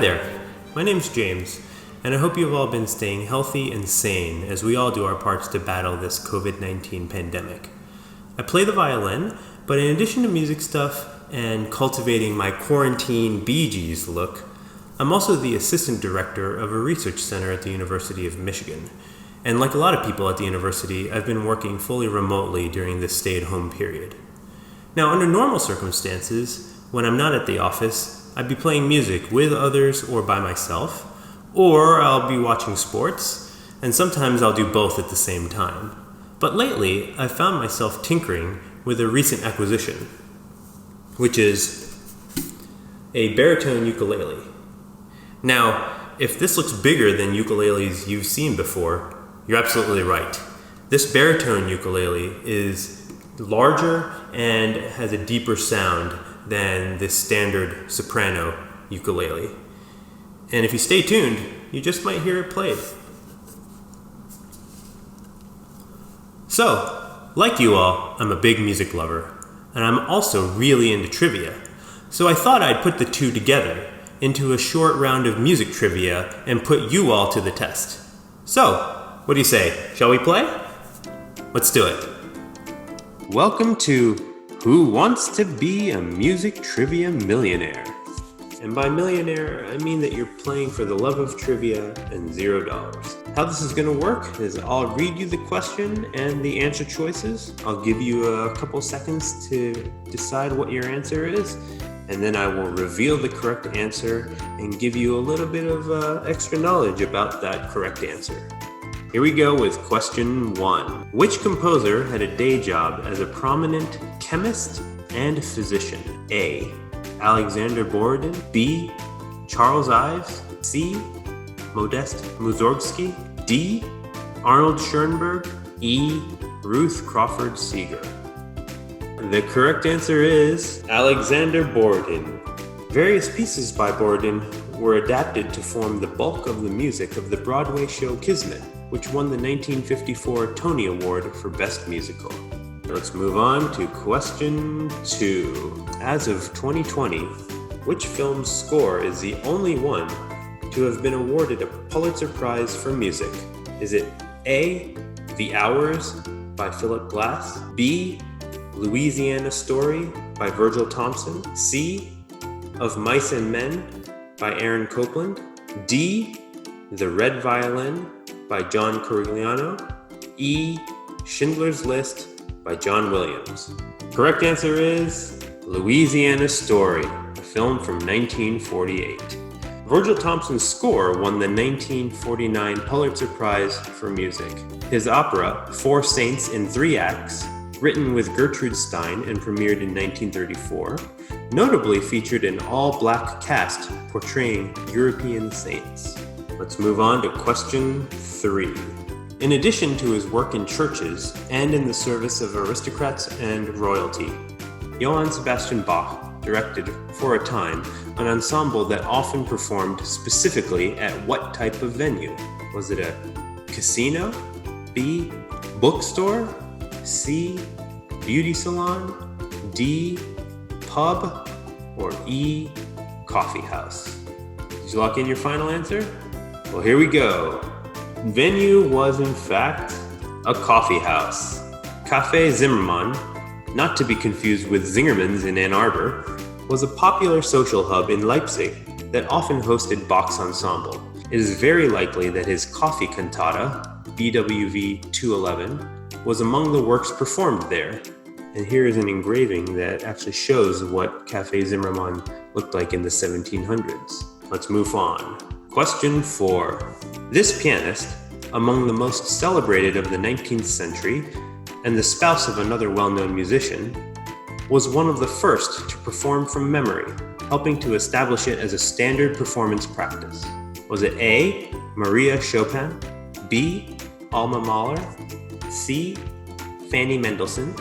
there, my name's James, and I hope you've all been staying healthy and sane as we all do our parts to battle this COVID-19 pandemic. I play the violin, but in addition to music stuff and cultivating my quarantine Bee Gees look, I'm also the assistant director of a research center at the University of Michigan. And like a lot of people at the university, I've been working fully remotely during this stay-at-home period. Now, under normal circumstances, when I'm not at the office, I'd be playing music with others or by myself, or I'll be watching sports, and sometimes I'll do both at the same time. But lately, I've found myself tinkering with a recent acquisition, which is a baritone ukulele. Now, if this looks bigger than ukuleles you've seen before, you're absolutely right. This baritone ukulele is larger and has a deeper sound than the standard soprano ukulele. And if you stay tuned, you just might hear it played. So, like you all, I'm a big music lover, and I'm also really into trivia. So I thought I'd put the two together into a short round of music trivia and put you all to the test. So, what do you say? Shall we play? Let's do it. Welcome to Who Wants to Be a Music Trivia Millionaire? And by millionaire, I mean that you're playing for the love of trivia and $0. How this is going to work is I'll read you the question and the answer choices. I'll give you a couple seconds to decide what your answer is, and then I will reveal the correct answer and give you a little bit of extra knowledge about that correct answer. Here we go with question 1. Which composer had a day job as a prominent chemist and physician? A. Alexander Borodin. B. Charles Ives. C. Modest Mussorgsky. D. Arnold Schoenberg. E. Ruth Crawford Seeger. The correct answer is Alexander Borodin. Various pieces by Borodin were adapted to form the bulk of the music of the Broadway show Kismet, which won the 1954 Tony Award for Best Musical. Let's move on to question 2. As of 2020, which film's score is the only one to have been awarded a Pulitzer Prize for music? Is it A. The Hours by Philip Glass, B. Louisiana Story by Virgil Thomson, C. Of Mice and Men by Aaron Copland, D. The Red Violin by John Corigliano, E. Schindler's List by John Williams. Correct answer is Louisiana Story, a film from 1948. Virgil Thomson's score won the 1949 Pulitzer Prize for Music. His opera, Four Saints in Three Acts, written with Gertrude Stein and premiered in 1934, notably featured an all-black cast portraying European saints. Let's move on to question 3. In addition to his work in churches and in the service of aristocrats and royalty, Johann Sebastian Bach directed, for a time, an ensemble that often performed specifically at what type of venue? Was it a casino? B. Bookstore? C. Beauty salon? D. Pub? Or E. Coffee house? Did you lock in your final answer? Well, here we go. Venue was, in fact, a coffee house. Café Zimmermann, not to be confused with Zingerman's in Ann Arbor, was a popular social hub in Leipzig that often hosted Bach's ensemble. It is very likely that his coffee cantata, BWV 211, was among the works performed there. And here is an engraving that actually shows what Café Zimmermann looked like in the 1700s. Let's move on. Question 4. This pianist, among the most celebrated of the 19th century, and the spouse of another well-known musician, was one of the first to perform from memory, helping to establish it as a standard performance practice. Was it A. Maria Chopin, B. Alma Mahler, C. Fanny Mendelssohn,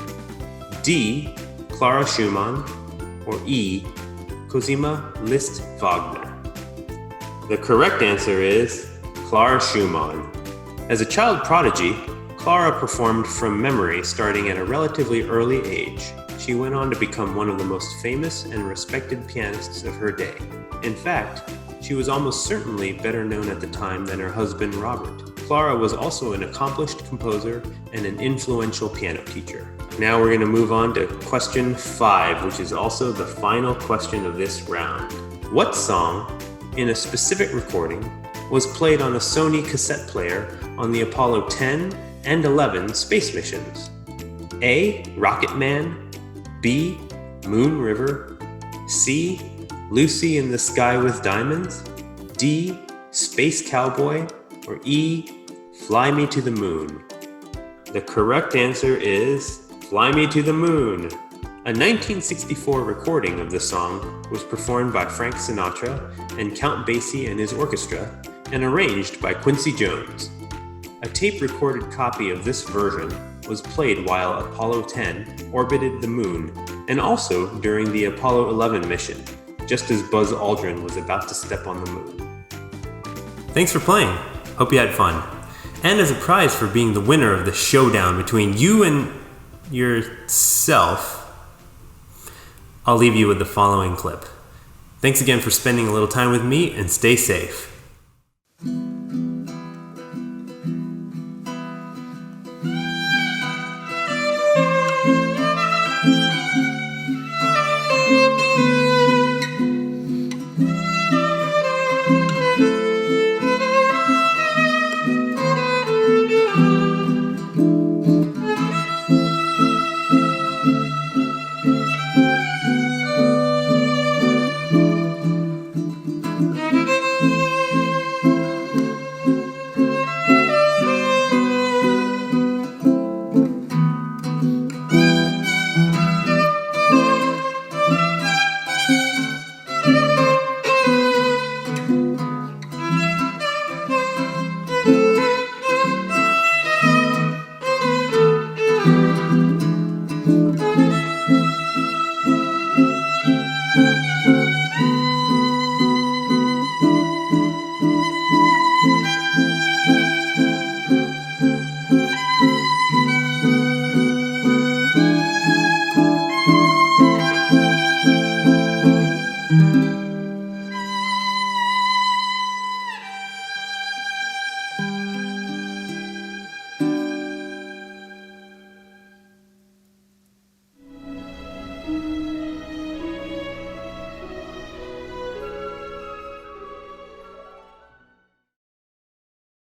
D. Clara Schumann, or E. Cosima Liszt Wagner? The correct answer is Clara Schumann. As a child prodigy, Clara performed from memory starting at a relatively early age. She went on to become one of the most famous and respected pianists of her day. In fact, She was almost certainly better known at the time than her husband Robert. Clara was also an accomplished composer and an influential piano teacher. Now we're going to move on to question 5, which is also the final question of this round. What song, in a specific recording, was played on a Sony cassette player on the Apollo 10 and 11 space missions? A. Rocket Man, B. Moon River, C. Lucy in the Sky with Diamonds, D. Space Cowboy, or E. Fly Me to the Moon? The correct answer is Fly Me to the Moon. A 1964 recording of the song was performed by Frank Sinatra and Count Basie and his orchestra, and arranged by Quincy Jones. A tape-recorded copy of this version was played while Apollo 10 orbited the moon, and also during the Apollo 11 mission, just as Buzz Aldrin was about to step on the moon. Thanks for playing. Hope you had fun. And as a prize for being the winner of the showdown between you and yourself, I'll leave you with the following clip. Thanks again for spending a little time with me, and stay safe.